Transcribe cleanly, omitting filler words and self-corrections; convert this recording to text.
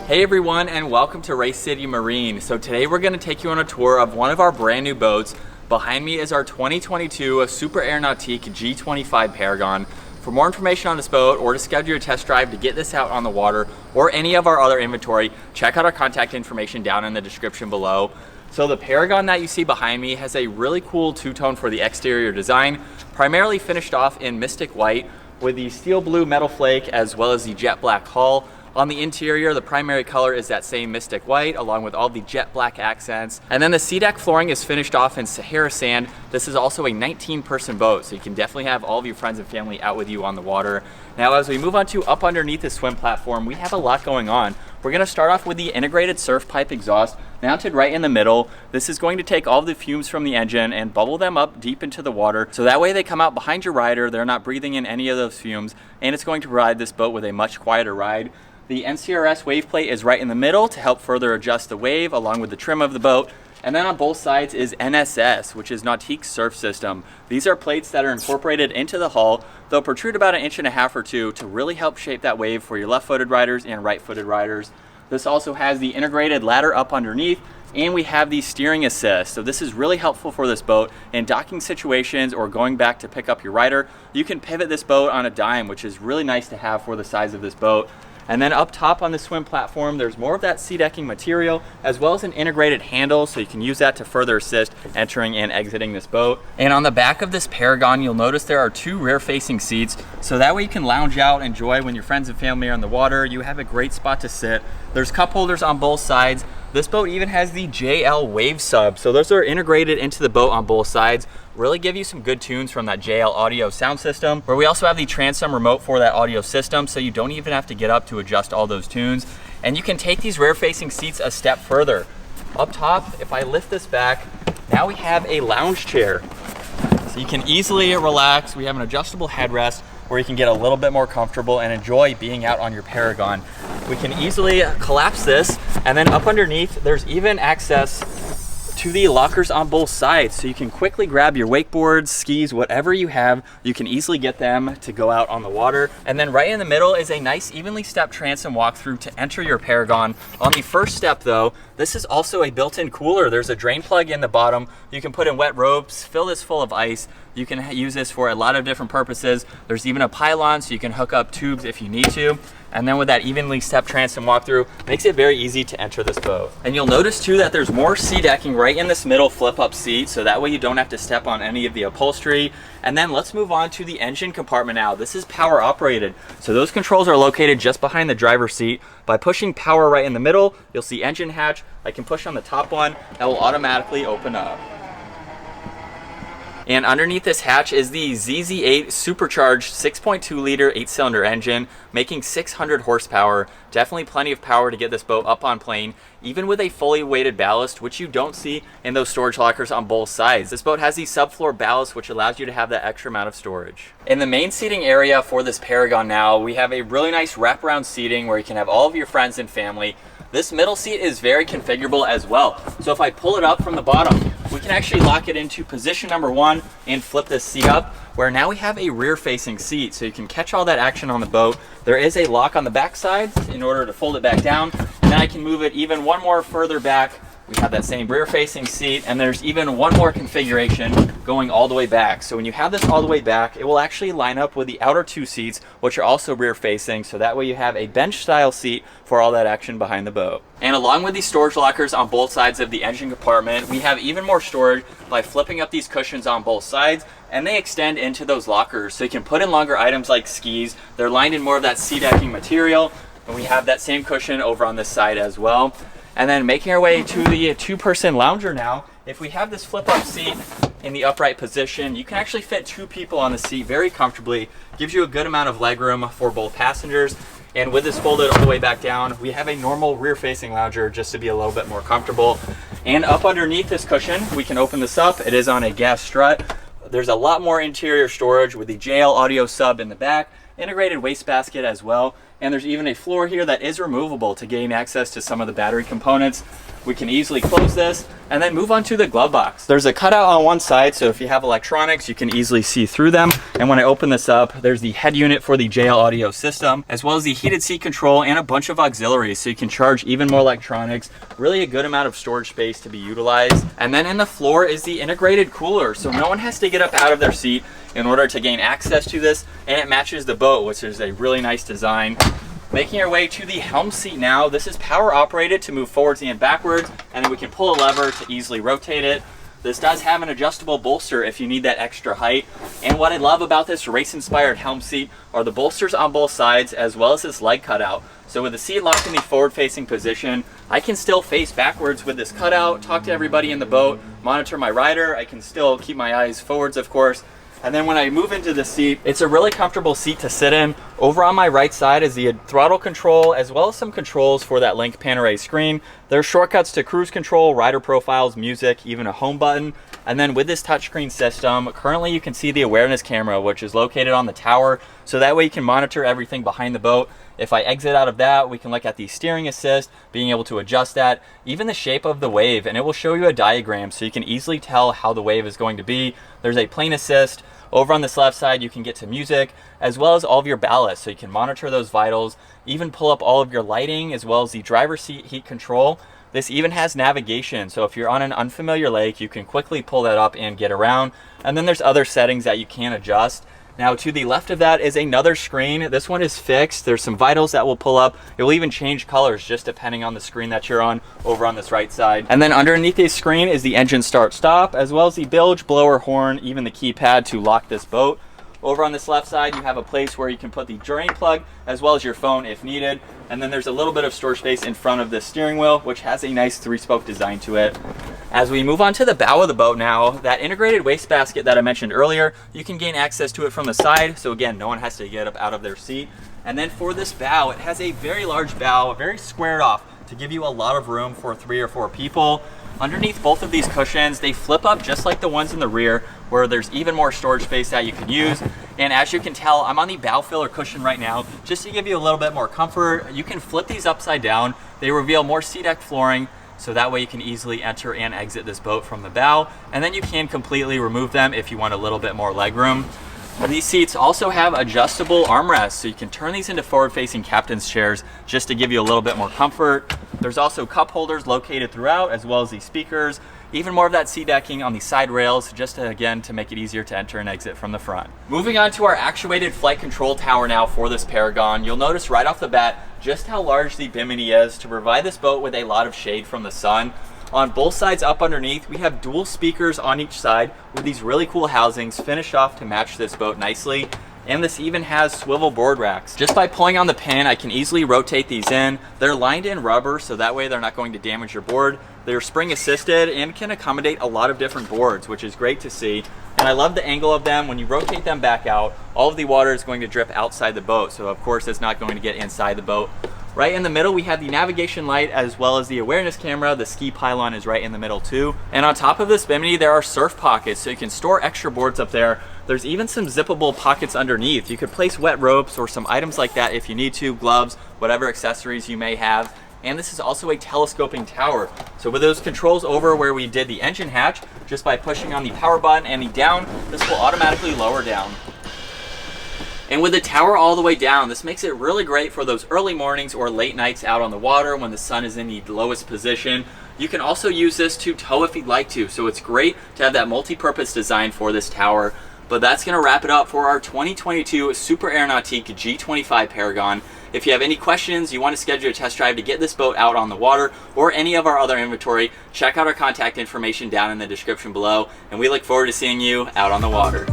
Hey everyone, and welcome to Race City Marine. So today we're going to take you on a tour of one of our brand new boats. Behind me is our 2022 Super Air Nautique G25 Paragon. For more information on this boat or to schedule a test drive to get this out on the water or any of our other inventory, check out our contact information down in the description below. So the Paragon that you see behind me has a really cool two-tone for the exterior design, primarily finished off in Mystic White with the steel blue metal flake as well as the jet black hull. On the interior, the primary color is that same Mystic White along with all the jet black accents. And then the sea deck flooring is finished off in Sahara sand. This is also a 19-person boat, so you can definitely have all of your friends and family out with you on the water. Now, as we move on to up underneath the swim platform, we have a lot going on. We're gonna start off with the integrated surf pipe exhaust mounted right in the middle. This is going to take all of the fumes from the engine and bubble them up deep into the water. So that way they come out behind your rider, they're not breathing in any of those fumes, and it's going to provide this boat with a much quieter ride. The NCRS wave plate is right in the middle to help further adjust the wave along with the trim of the boat. And then on both sides is NSS, which is Nautique Surf System. These are plates that are incorporated into the hull. They'll protrude about 1.5 inches or 2 to really help shape that wave for your left-footed riders and right-footed riders. This also has the integrated ladder up underneath, and we have the steering assist. So this is really helpful for this boat in docking situations or going back to pick up your rider. You can pivot this boat on a dime, which is really nice to have for the size of this boat. And then up top on the swim platform, there's more of that sea decking material, as well as an integrated handle, so you can use that to further assist entering and exiting this boat. And on the back of this Paragon, you'll notice there are 2 rear-facing seats, so that way you can lounge out, enjoy when your friends and family are on the water. You have a great spot to sit. There's cup holders on both sides. This boat even has the JL Wave Sub, so those are integrated into the boat on both sides. Really give you some good tunes from that JL audio sound system, where we also have the transom remote for that audio system, so you don't even have to get up to adjust all those tunes. And you can take these rear-facing seats a step further. Up top, if I lift this back, now we have a lounge chair. So you can easily relax. We have an adjustable headrest where you can get a little bit more comfortable and enjoy being out on your Paragon. We can easily collapse this, and then up underneath, there's even access to the lockers on both sides, so you can quickly grab your wakeboards, skis, whatever you have. You can easily get them to go out on the water. And then right in the middle is a nice evenly stepped transom walkthrough to enter your Paragon. On the first step though, this is also a built-in cooler. There's a drain plug in the bottom. You can put in wet ropes, fill this full of ice. You can use this for a lot of different purposes. There's even a pylon, so you can hook up tubes if you need to. And then with that evenly stepped transom walkthrough, makes it very easy to enter this boat. And you'll notice too that there's more sea decking right in this middle flip up seat, so that way you don't have to step on any of the upholstery. And then let's move on to the engine compartment now. This is power operated. So those controls are located just behind the driver's seat. By pushing power right in the middle, you'll see engine hatch. I can push on the top one, that will automatically open up. And underneath this hatch is the ZZ8 supercharged 6.2 liter 8-cylinder engine, making 600 horsepower. Definitely plenty of power to get this boat up on plane, even with a fully weighted ballast, which you don't see in those storage lockers on both sides. This boat has the subfloor ballast, which allows you to have that extra amount of storage. In the main seating area for this Paragon now, we have a really nice wraparound seating where you can have all of your friends and family. This middle seat is very configurable as well. So if I pull it up from the bottom, we can actually lock it into position number 1 and flip this seat up, where now we have a rear-facing seat, so you can catch all that action on the boat. There is a lock on the back side in order to fold it back down, and then I can move it even one more further back. We have that same rear-facing seat, and there's even one more configuration going all the way back. So when you have this all the way back, it will actually line up with the outer 2 seats, which are also rear-facing, so that way you have a bench-style seat for all that action behind the boat. And along with these storage lockers on both sides of the engine compartment, we have even more storage by flipping up these cushions on both sides, and they extend into those lockers. So you can put in longer items like skis. They're lined in more of that sea decking material, and we have that same cushion over on this side as well. And then making our way to the 2-person lounger now, if we have this flip-up seat in the upright position, you can actually fit 2 people on the seat very comfortably. Gives you a good amount of legroom for both passengers. And with this folded all the way back down, we have a normal rear-facing lounger just to be a little bit more comfortable. And up underneath this cushion, we can open this up. It is on a gas strut. There's a lot more interior storage with the JL audio sub in the back, integrated wastebasket as well. And there's even a floor here that is removable to gain access to some of the battery components. We can easily close this and then move on to the glove box. There's a cutout on one side, so if you have electronics, you can easily see through them. And when I open this up, there's the head unit for the JL audio system, as well as the heated seat control and a bunch of auxiliaries, so you can charge even more electronics. Really a good amount of storage space to be utilized. And then in the floor is the integrated cooler, so no one has to get up out of their seat in order to gain access to this, and it matches the boat, which is a really nice design. Making our way to the helm seat now. This is power operated to move forwards and backwards, and then we can pull a lever to easily rotate it. This does have an adjustable bolster if you need that extra height. And what I love about this race-inspired helm seat are the bolsters on both sides, as well as this leg cutout. So with the seat locked in the forward-facing position, I can still face backwards with this cutout, talk to everybody in the boat, monitor my rider. I can still keep my eyes forwards, of course. And then when I move into the seat, it's a really comfortable seat to sit in. Over on my right side is the throttle control, as well as some controls for that Link Pan-Array screen. There's shortcuts to cruise control, rider profiles, music, even a home button. And then with this touchscreen system, currently you can see the awareness camera, which is located on the tower. So that way you can monitor everything behind the boat. If I exit out of that, we can look at the steering assist, being able to adjust that, even the shape of the wave, and it will show you a diagram so you can easily tell how the wave is going to be. There's a plane assist. Over on this left side, you can get to music, as well as all of your ballast, so you can monitor those vitals, even pull up all of your lighting, as well as the driver's seat heat control. This even has navigation, so if you're on an unfamiliar lake, you can quickly pull that up and get around. And then there's other settings that you can adjust. Now to the left of that is another screen. This one is fixed. There's some vitals that will pull up. It will even change colors just depending on the screen that you're on over on this right side. And then underneath this screen is the engine start stop, as well as the bilge, blower, horn, even the keypad to lock this boat. Over on this left side, you have a place where you can put the drain plug, as well as your phone if needed. And then there's a little bit of storage space in front of the steering wheel, which has a nice 3-spoke design to it. As we move on to the bow of the boat now, that integrated wastebasket that I mentioned earlier, you can gain access to it from the side. So again, no one has to get up out of their seat. And then for this bow, it has a very large bow, very squared off to give you a lot of room for 3 or 4 people. Underneath both of these cushions, they flip up just like the ones in the rear, where there's even more storage space that you can use. And as you can tell, I'm on the bow filler cushion right now, just to give you a little bit more comfort. You can flip these upside down. They reveal more seat deck flooring, so that way you can easily enter and exit this boat from the bow. And then you can completely remove them if you want a little bit more legroom. These seats also have adjustable armrests, so you can turn these into forward-facing captain's chairs just to give you a little bit more comfort. There's also cup holders located throughout, as well as the speakers. Even more of that seat decking on the side rails, just to, again, to make it easier to enter and exit from the front. Moving on to our actuated flight control tower now for this Paragon, you'll notice right off the bat just how large the bimini is to provide this boat with a lot of shade from the sun. On both sides up underneath, we have dual speakers on each side with these really cool housings finished off to match this boat nicely. And this even has swivel board racks. Just by pulling on the pin, I can easily rotate these in. They're lined in rubber, so that way they're not going to damage your board. They're spring assisted and can accommodate a lot of different boards, which is great to see. And I love the angle of them. When you rotate them back out, all of the water is going to drip outside the boat. So of course it's not going to get inside the boat. Right in the middle, we have the navigation light as well as the awareness camera. The ski pylon is right in the middle too. And on top of this bimini, there are surf pockets, so you can store extra boards up there. There's even some zippable pockets underneath. You could place wet ropes or some items like that if you need to, gloves, whatever accessories you may have. And this is also a telescoping tower. So with those controls over where we did the engine hatch, just by pushing on the power button and the down, this will automatically lower down. And with the tower all the way down, this makes it really great for those early mornings or late nights out on the water when the sun is in the lowest position. You can also use this to tow if you'd like to, so it's great to have that multi-purpose design for this tower. But that's going to wrap it up for our 2022 Super Air Nautique G25 Paragon. If you have any questions, you want to schedule a test drive to get this boat out on the water, or any of our other inventory, check out our contact information down in the description below, and we look forward to seeing you out on the water.